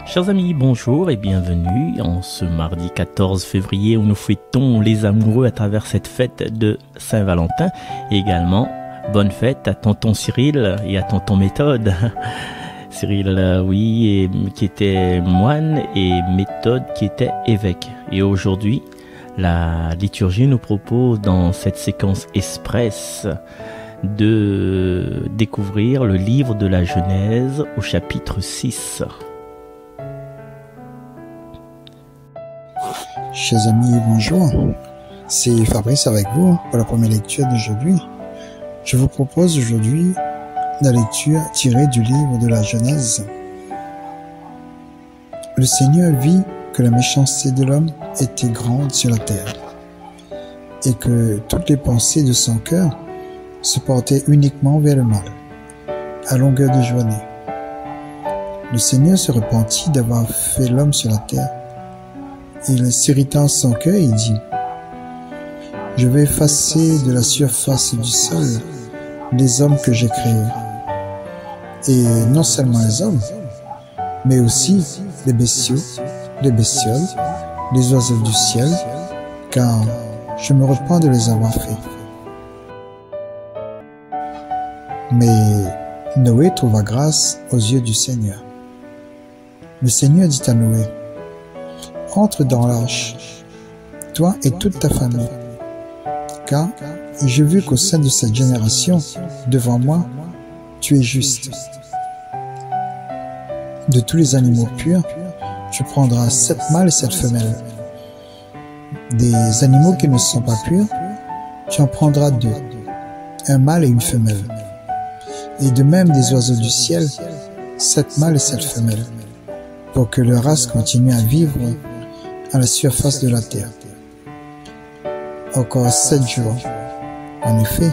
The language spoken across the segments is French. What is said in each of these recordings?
Chers amis, bonjour et bienvenue en ce mardi 14 février où nous fêtons les amoureux à travers cette fête de Saint-Valentin. Et également, bonne fête à tonton Cyril et à tonton Méthode. Cyril, oui, qui était moine et Méthode qui était évêque. Et aujourd'hui, la liturgie nous propose dans cette séquence express de découvrir le livre de la Genèse au chapitre 6. Chers amis, bonjour. C'est Fabrice avec vous pour la première lecture d'aujourd'hui. Je vous propose aujourd'hui la lecture tirée du livre de la Genèse. Le Seigneur vit que la méchanceté de l'homme était grande sur la terre et que toutes les pensées de son cœur se portaient uniquement vers le mal, à longueur de journée. Le Seigneur se repentit d'avoir fait l'homme sur la terre. Il s'irrita en son cœur et dit : je vais effacer de la surface du sol les hommes que j'ai créés. Et non seulement les hommes, mais aussi les bestiaux, les bestioles, les oiseaux du ciel, car je me repens de les avoir faits. Mais Noé trouva grâce aux yeux du Seigneur. Le Seigneur dit à Noé : entre dans l'arche, toi et toute ta famille, car j'ai vu qu'au sein de cette génération, devant moi, tu es juste. De tous les animaux purs, tu prendras 7 mâles et 7 femelles. Des animaux qui ne sont pas purs, tu en prendras 2, un mâle et une femelle. Et de même des oiseaux du ciel, 7 mâles et 7 femelles, pour que leur race continue à vivre à la surface de la terre. Encore 7 jours, en effet,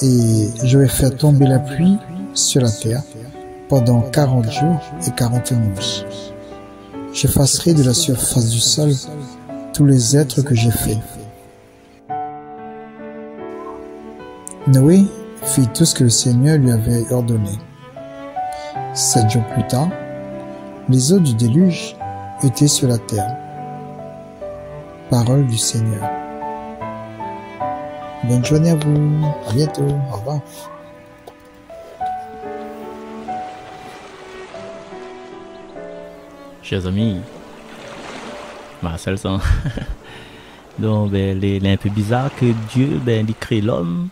et je vais faire tomber la pluie sur la terre pendant 40 jours et 40 nuits. J'effacerai de la surface du sol tous les êtres que j'ai faits. Noé fit tout ce que le Seigneur lui avait ordonné. 7 jours plus tard, les eaux du déluge étaient sur la terre. Parole du Seigneur. Bonne journée à vous. À bientôt. Au revoir. Chers amis, Marcel San. Donc, il est un peu bizarre que Dieu, il crée l'homme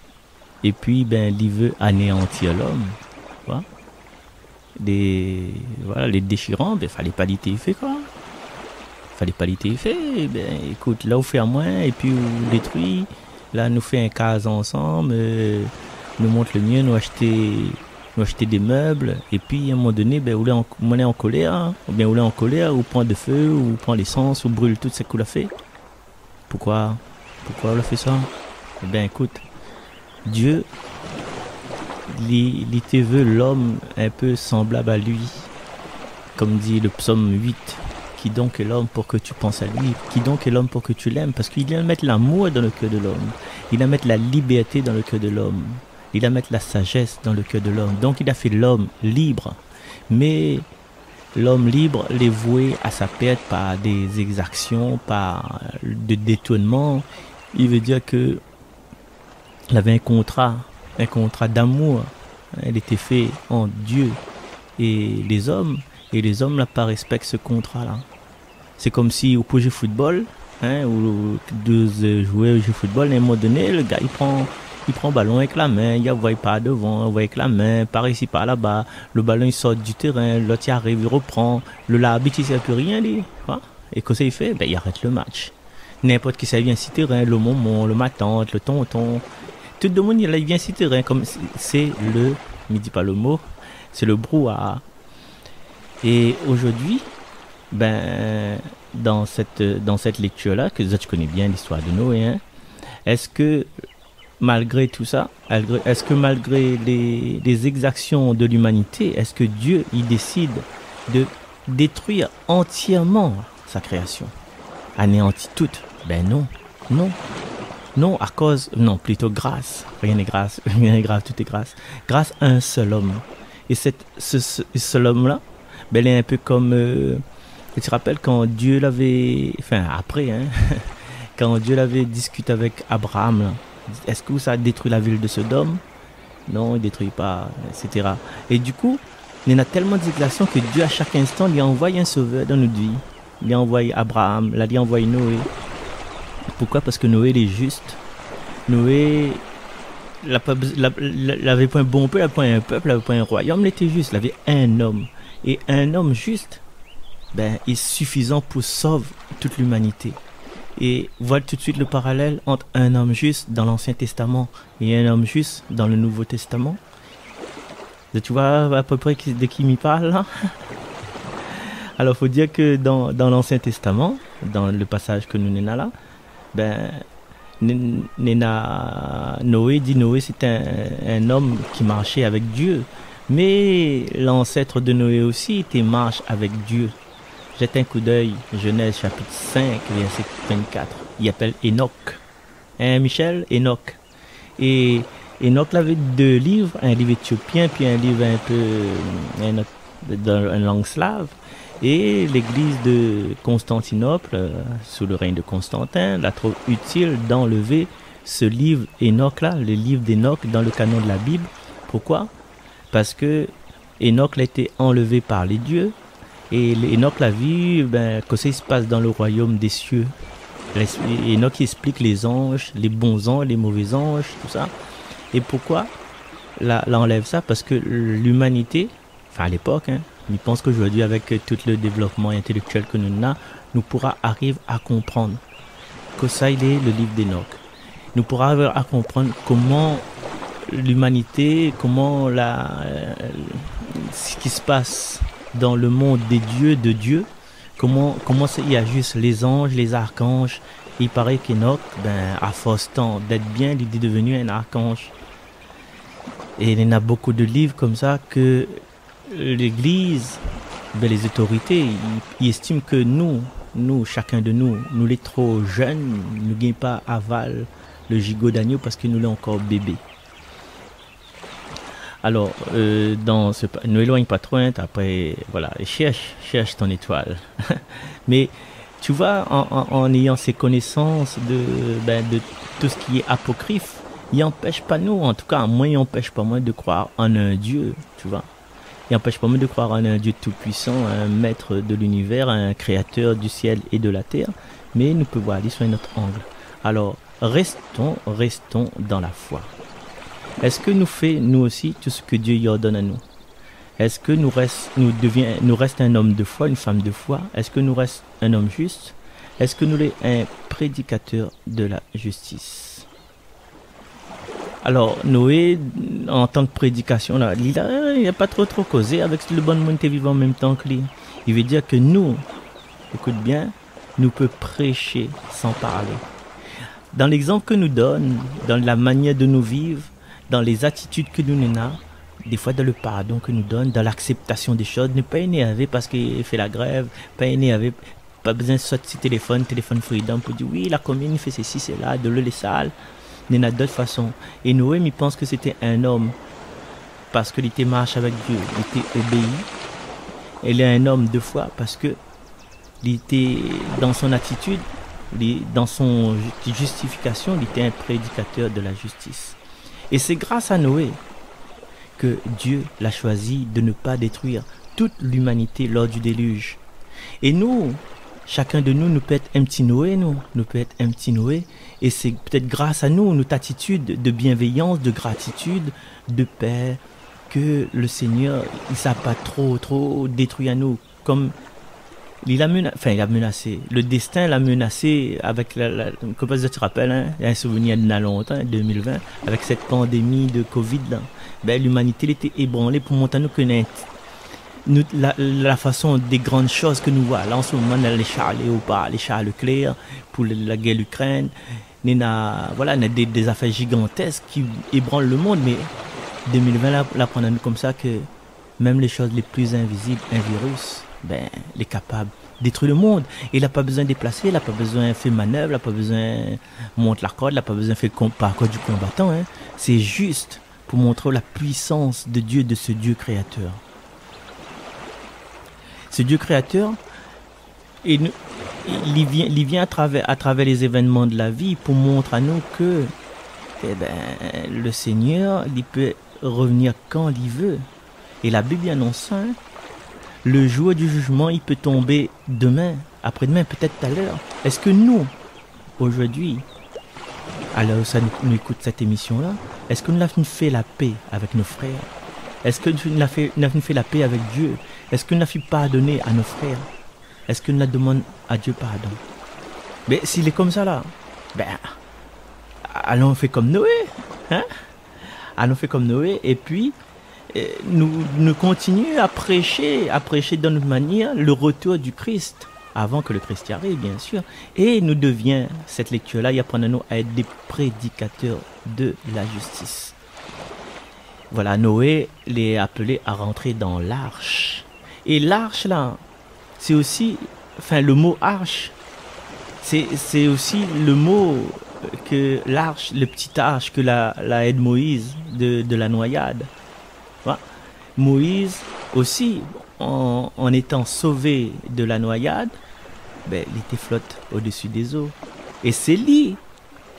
et puis, il veut anéantir l'homme. Voilà. Les déchirants, fallait pas l'été fait quoi. Fallait pas l'été fait. Écoute, là, on fait à moins et puis on détruit. Là, nous fait un cas ensemble, nous montre le mieux, nous acheter des meubles et puis à un moment donné, on est en colère, ou bien on est en colère, ou prend de feu, ou prend l'essence, ou brûle tout ce qu'on a fait. Pourquoi on a fait ça? Écoute, Dieu, il te veut l'homme un peu semblable à lui, comme dit le psaume 8. Qui donc est l'homme pour que tu penses à lui? Qui donc est l'homme pour que tu l'aimes? Parce qu'il vient mettre l'amour dans le cœur de l'homme. Il va mettre la liberté dans le cœur de l'homme. Il va mettre la sagesse dans le cœur de l'homme. Donc il a fait l'homme libre. Mais l'homme libre l'est voué à sa perte par des exactions, par des détournements. Il veut dire que il avait un contrat d'amour. Il était fait en Dieu et les hommes n'ont pas respecté ce contrat-là. C'est comme si au projet football, ou deux joueurs au football, à un moment donné, le gars il prend le ballon avec la main, il envoie pas devant, il envoie avec la main, par ici, par là-bas, le ballon il sort du terrain, l'autre il arrive, il reprend, l'arbitre il ne sait plus rien lui. Et qu'est-ce qu'il fait? Il arrête le match. N'importe qui ça vient sur terrain, le moment, le matante, le tonton, tout le monde il vient sur terrain, comme c'est le, il ne dit pas le mot, c'est le brouhaha. Et aujourd'hui, dans cette lecture-là, que tu connais bien l'histoire de Noé, est-ce que malgré tout ça, est-ce que malgré les exactions de l'humanité, est-ce que Dieu il décide de détruire entièrement sa création, anéantir toute? Non. Non, à cause, non, plutôt grâce. Rien n'est grâce, rien n'est grave, tout est grâce. Grâce à un seul homme. Et ce seul homme-là, ben, il est un peu comme, tu te rappelles quand Dieu l'avait, enfin après, hein, quand Dieu l'avait discuté avec Abraham, là, est-ce que ça a détruit la ville de Sodome? Non, il détruit pas, etc. Et du coup, il y en a tellement d'explications que Dieu à chaque instant lui a envoyé un sauveur dans notre vie. Il a envoyé Abraham, là, il a envoyé Noé. Pourquoi? Parce que Noé il est juste. Noé il avait pas un bon peuple, il avait pas un peuple, il avait pas un royaume, il était juste, il avait un homme. Et un homme juste, ben, est suffisant pour sauver toute l'humanité. Et voilà tout de suite le parallèle entre un homme juste dans l'Ancien Testament et un homme juste dans le Nouveau Testament. Tu vois à peu près de qui m'y parle là? Alors, faut dire que dans l'Ancien Testament, dans le passage que nous n'avons là, ben, Noé dit Noé c'est un homme qui marchait avec Dieu. Mais l'ancêtre de Noé aussi était marche avec Dieu. Jette un coup d'œil, Genèse chapitre 5, verset 24. Il appelle Enoch. Hein, Michel? Enoch. Et Enoch avait deux livres, un livre éthiopien, puis un livre un peu dans une langue slave. Et l'église de Constantinople, sous le règne de Constantin, la trouve utile d'enlever ce livre Enoch-là, le livre d'Enoch, dans le canon de la Bible. Pourquoi? Parce que Enoch a été enlevé par les dieux. Et Enoch l'a vu, ben, que ça se passe dans le royaume des cieux. Enoch explique les anges, les bons anges, les mauvais anges, tout ça. Et pourquoi là enlève ça? Parce que l'humanité, enfin à l'époque, hein, je pense qu'aujourd'hui avec tout le développement intellectuel que nous avons, nous pourra arriver à comprendre que ça il est le livre d'Enoch. Nous pourra arriver à comprendre comment l'humanité, comment ce qui se passe dans le monde des dieux, de Dieu, comment il y a juste les anges, les archanges. Il paraît qu'Enoch, ben, à force temps d'être bien, il est devenu un archange. Et il y en a beaucoup de livres comme ça que l'Église, ben, les autorités, ils estiment que nous, chacun de nous les trop jeunes, nous gagnons pas aval le gigot d'agneau parce que nous l'avons encore bébé. Alors, ne éloigne pas trop, hein, après, voilà, cherche ton étoile. Mais, tu vois, en ayant ces connaissances de tout ce qui est apocryphe, il n'empêche pas nous, en tout cas, moi, il n'empêche pas moi de croire en un Dieu, tu vois. Il n'empêche pas moi de croire en un Dieu tout-puissant, un maître de l'univers, un créateur du ciel et de la terre, mais nous pouvons aller sur un autre angle. Alors, restons dans la foi. Est-ce que nous faisons, nous aussi, tout ce que Dieu y ordonne à nous? Est-ce que nous reste un homme de foi, une femme de foi? Est-ce que nous reste un homme juste? Est-ce que nous sommes un prédicateur de la justice? Alors, Noé, en tant que prédication, là, il n'a pas trop causé avec le bon monde qui est vivant en même temps que lui. Il veut dire que nous, écoute bien, nous pouvons prêcher sans parler. Dans l'exemple que nous donne, dans la manière de nous vivre, dans les attitudes que nous avons, des fois dans le pardon que nous donne, dans l'acceptation des choses, ne pas énerver parce qu'il fait la grève, pas énerver, pas besoin de sortir téléphone freedom pour dire oui, la commune fait ceci, cela, de le sale. Il y en a d'autres façons. Et Noé, il pense que c'était un homme parce qu'il était marche avec Dieu, il était obéi. Il est un homme de foi parce que il était dans son attitude, dans son justification, il était un prédicateur de la justice. Et c'est grâce à Noé que Dieu l'a choisi de ne pas détruire toute l'humanité lors du déluge. Et nous, chacun de nous peut être un petit Noé, nous peut être un petit Noé. Et c'est peut-être grâce à nous, notre attitude de bienveillance, de gratitude, de paix, que le Seigneur, il ne s'est pas trop détruit à nous. Comme il a menacé. Le destin l'a menacé avec comme tu te rappelles, hein, il y a un souvenir de longtemps, 2020, avec cette pandémie de Covid là. Ben, l'humanité était ébranlée pour montrer nous que la façon des grandes choses que nous voyons. Là, en ce moment, on a les chars Léopard, les chars Leclerc pour la guerre d'Ukraine. On a des affaires gigantesques qui ébranlent le monde, mais 2020 là prend nous comme ça que même les choses les plus invisibles, un virus, ben, il est capable détruire le monde. Et il n'a pas besoin de déplacer, il n'a pas besoin de faire manœuvre, il n'a pas besoin de monter la corde, il n'a pas besoin de faire par code du combattant. Hein. C'est juste pour montrer la puissance de Dieu, de ce Dieu créateur. Ce Dieu créateur, il vient à travers les événements de la vie pour montrer à nous que le Seigneur, il peut revenir quand il veut. Et la Bible annonce ça, hein. Le jour du jugement, il peut tomber demain, après-demain, peut-être tout à l'heure. Est-ce que nous, aujourd'hui, alors ça nous écoute cette émission-là, est-ce que nous avons fait la paix avec nos frères? Est-ce que nous avons fait la paix avec Dieu? Est-ce que nous avons pardonné à nos frères? Est-ce que nous demandons à Dieu pardon? Mais s'il est comme ça là, allons faire comme Noé. Hein? Allons faire comme Noé et puis nous continuons à prêcher de notre manière le retour du Christ, avant que le Christ y arrive, bien sûr. Et nous devions, cette lecture-là, il apprend à nous à être des prédicateurs de la justice. Voilà, Noé les a appelés à rentrer dans l'arche. Et l'arche, là, c'est aussi, le mot arche, c'est aussi le mot que l'arche, le petit arche que la aide Moïse de la noyade. Voilà. Moïse aussi, en étant sauvé de la noyade, il était flotte au-dessus des eaux. Et c'est lui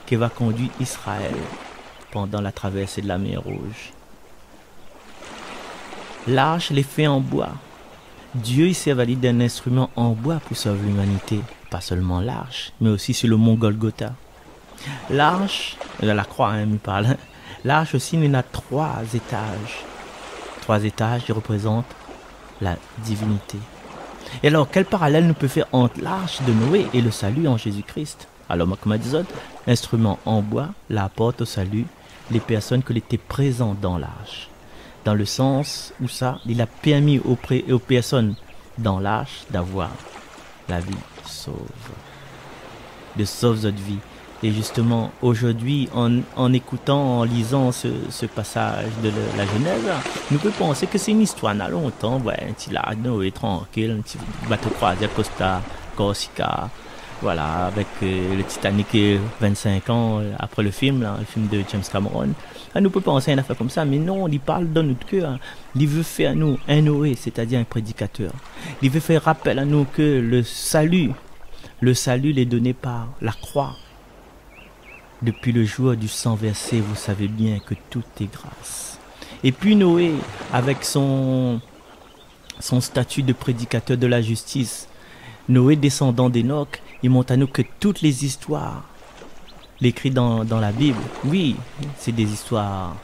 qui va conduire Israël pendant la traversée de la mer Rouge. L'arche est faite en bois. Dieu s'est validé d'un instrument en bois pour sauver l'humanité. Pas seulement l'arche, mais aussi sur le mont Golgotha. L'arche, la croix, il parle. Hein. L'arche aussi, il y en a 3 étages. 3 étages qui représentent la divinité. Et alors, quel parallèle nous peut faire entre l'arche de Noé et le salut en Jésus-Christ? Alors, comme dit l'instrument en bois, la porte au salut, les personnes qui étaient présentes dans l'arche. Dans le sens où ça, il a permis aux personnes dans l'arche d'avoir la vie sauve. De sauve notre vie. Et justement, aujourd'hui, en écoutant, en lisant ce passage de la Genèse, nous pouvons penser que c'est une histoire dans longtemps. Ouais, un petit lac, Noé, tranquille, un petit bateau croisière, Costa, Corsica, voilà, avec le Titanic 25 ans après le film de James Cameron. Là, nous pouvons penser à une affaire comme ça, mais non, il parle dans notre cœur. Il veut faire à nous un Noé, c'est-à-dire un prédicateur. Il veut faire rappel à nous que le salut est donné par la croix. Depuis le jour du sang versé, vous savez bien que tout est grâce. Et puis Noé, avec son statut de prédicateur de la justice, Noé descendant d'Enoch, il montre à nous que toutes les histoires, l'écrit dans la Bible, oui, c'est des histoires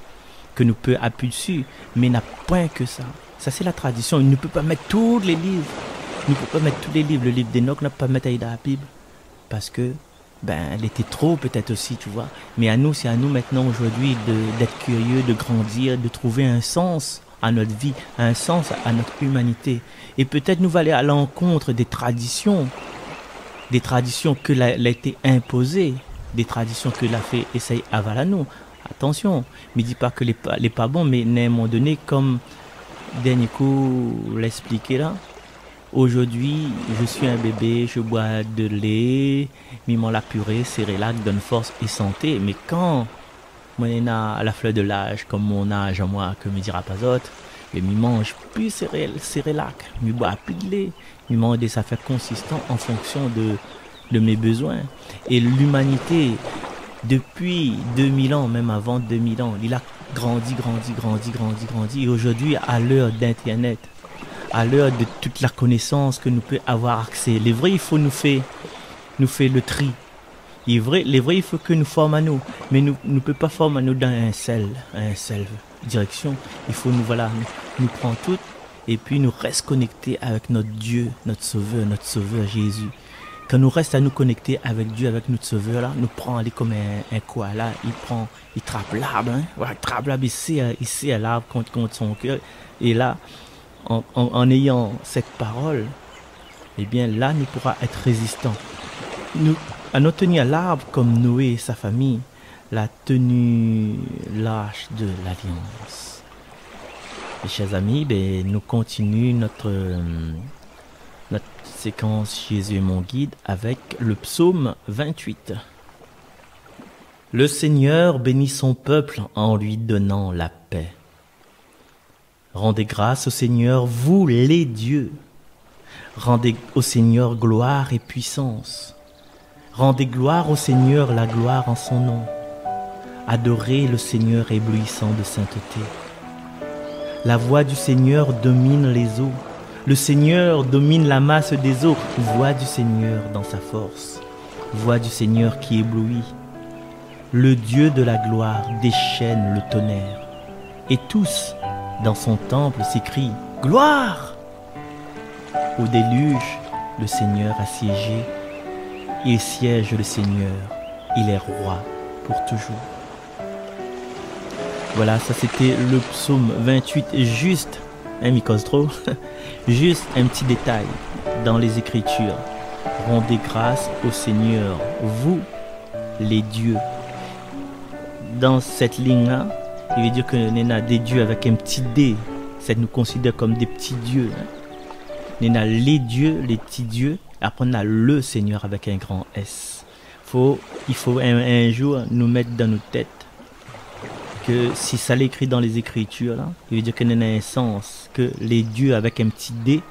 que nous peut appuyer dessus, mais il n'a point que ça. Ça c'est la tradition, il ne peut pas mettre tous les livres. Il ne peut pas mettre tous les livres. Le livre d'Enoch ne peut pas mettre dans la Bible. Parce que elle était trop peut-être aussi, tu vois. Mais à nous, c'est à nous maintenant aujourd'hui d'être curieux, de grandir, de trouver un sens à notre vie, un sens à notre humanité. Et peut-être nous aller à l'encontre des traditions que l'a été imposées, des traditions que l'a fait essayer aval à nous. Attention, ne dis pas que les pas bon, mais à un moment donné, comme dernier coup l'expliqué là, aujourd'hui, je suis un bébé, je bois de lait, mimant la purée, cérélac, donne force et santé. Mais quand moi, on a à la fleur de l'âge, comme mon âge à moi, que me dira pas autre, mais je mange plus cérélac, je bois plus de lait, je mange des affaires consistantes en fonction de mes besoins. Et l'humanité, depuis 2000 ans, même avant 2000 ans, il a grandi. Et aujourd'hui, à l'heure d'Internet, à l'heure de toute la connaissance que nous pouvons avoir accès. Les vrais, il faut nous faire le tri. Les vrais, il faut que nous formions à nous. Mais nous ne pouvons pas former à nous dans un seul direction. Il faut nous prendre toutes et puis nous rester connectés avec notre Dieu, notre Sauveur Jésus. Quand nous restons à nous connecter avec Dieu, avec notre Sauveur, là, nous prenons aller comme un koala, il trappe l'arbre, hein. Voilà, il trappe l'arbre, il serre l'arbre contre son cœur. Et là, en ayant cette parole, eh bien là, nous pourrons être résistants. À nous tenir à l'arbre comme Noé et sa famille, la tenue lâche de l'alliance. Et chers amis, nous continuons notre séquence Jésus est mon guide avec le psaume 28. Le Seigneur bénit son peuple en lui donnant la paix. Rendez grâce au Seigneur, vous les dieux. Rendez au Seigneur gloire et puissance. Rendez gloire au Seigneur, la gloire en son nom. Adorez le Seigneur éblouissant de sainteté. La voix du Seigneur domine les eaux. Le Seigneur domine la masse des eaux. Voix du Seigneur dans sa force. Voix du Seigneur qui éblouit. Le Dieu de la gloire déchaîne le tonnerre. Et tous, dans son temple, s'écrient « Gloire !» Au déluge, le Seigneur a siégé. Il siège le Seigneur. Il est roi pour toujours. Voilà, ça c'était le psaume 28. Juste, Mikos trop, juste un petit détail dans les Écritures. Rendez grâce au Seigneur, vous, les dieux. Dans cette ligne-là, il veut dire que nous avons des dieux avec un petit D. Ça nous considère comme des petits dieux. Nous avons les dieux, les petits dieux. Après, on a le Seigneur avec un grand S. Il faut un jour nous mettre dans nos têtes que si ça l'écrit dans les Écritures, là, il veut dire que nous avons un sens. Que les dieux avec un petit D,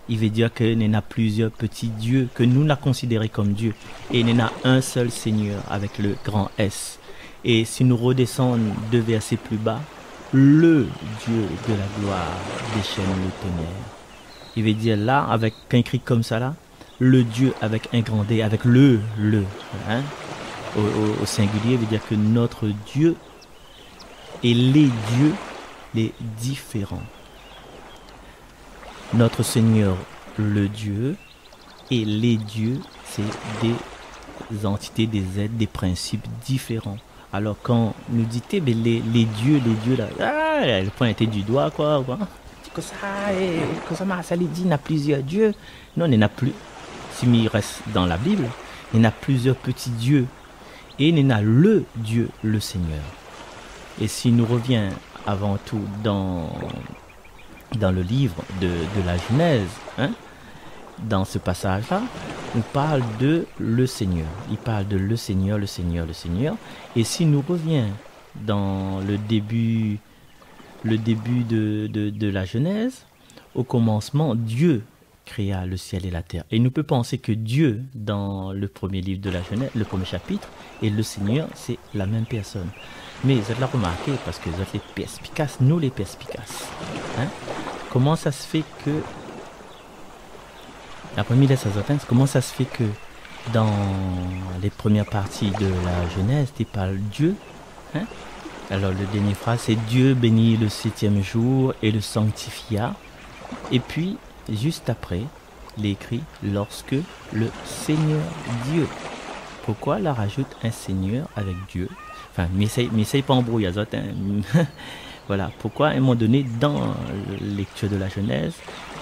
il veut dire que nous avons plusieurs petits dieux que nous avons considérés comme dieux. Et nous avons un seul Seigneur avec le grand S. Et si nous redescendons 2 versets plus bas, le Dieu de la gloire déchaîne le tonnerre. Il veut dire là, avec un cri comme ça là, le Dieu avec un grand D, avec le, hein, au singulier, veut dire que notre Dieu et les dieux, les différents. Notre Seigneur, le Dieu, et les dieux, c'est des entités, des êtres, des principes différents. Alors quand nous dit les dieux là, le point était du doigt quoi. Ça les dit, il y a plusieurs dieux. Non, il n'y en a plus. Si il reste dans la Bible, il y en a plusieurs petits dieux. Et il y en a le Dieu, le Seigneur. Et si nous reviens avant tout dans le livre de la Genèse, hein, dans ce passage-là, on parle de le Seigneur. Il parle de le Seigneur, le Seigneur, le Seigneur. Et si nous reviens dans le début de la Genèse, au commencement, Dieu créa le ciel et la terre. Et nous peut penser que Dieu, dans le premier livre de la Genèse, le premier chapitre, et le Seigneur, c'est la même personne. Mais vous allez remarqué, parce que vous êtes les perspicaces, nous les perspicaces. Hein? Comment ça se fait que, la première lettre, comment ça se fait que dans les premières parties de la Genèse, tu parles Dieu, hein? Alors, le dernier phrase, c'est Dieu bénit le 7e jour et le sanctifia. Et puis, juste après, il est écrit lorsque le Seigneur Dieu. Pourquoi la rajoute un Seigneur avec Dieu? Enfin, mais c'est pas embrouillé, hein. Voilà. Pourquoi, à un moment donné, dans la lecture de la Genèse,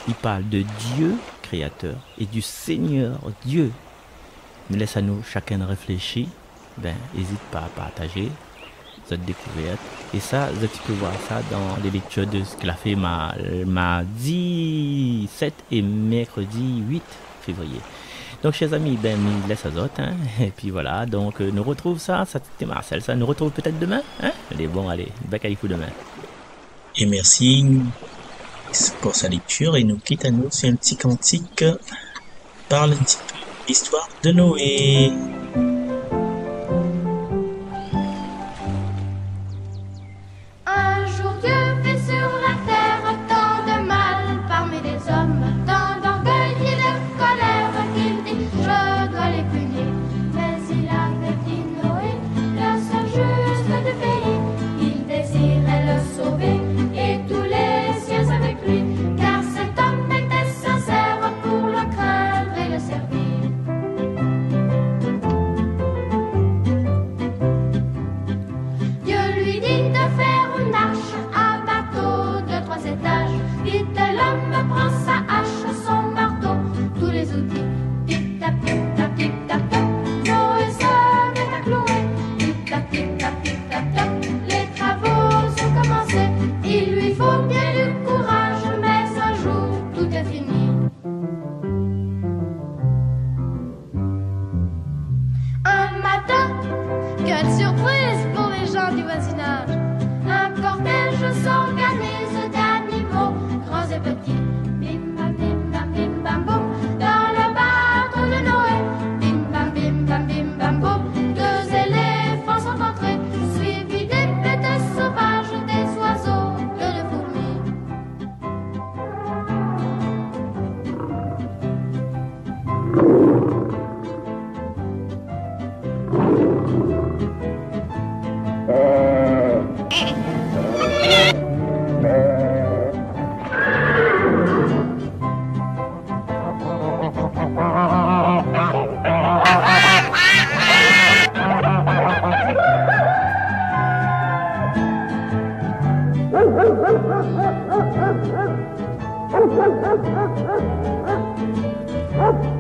il parle de Dieu créateur et du Seigneur Dieu. Mais laisse à nous chacun réfléchir. N'hésite pas à partager cette découverte. Et ça, tu peux voir ça dans les lectures de ce qu'il a fait mardi 7 et mercredi 8 février. Donc, chers amis, laisse à autres, hein. Et puis voilà, donc nous retrouve ça c'était Marcel, ça nous retrouve peut-être demain, hein. Allez, bec à l'ifou demain. Et merci pour sa lecture, et nous quitte à nous sur un petit cantique, parle un petit peu de l'histoire de Noé. Thank you.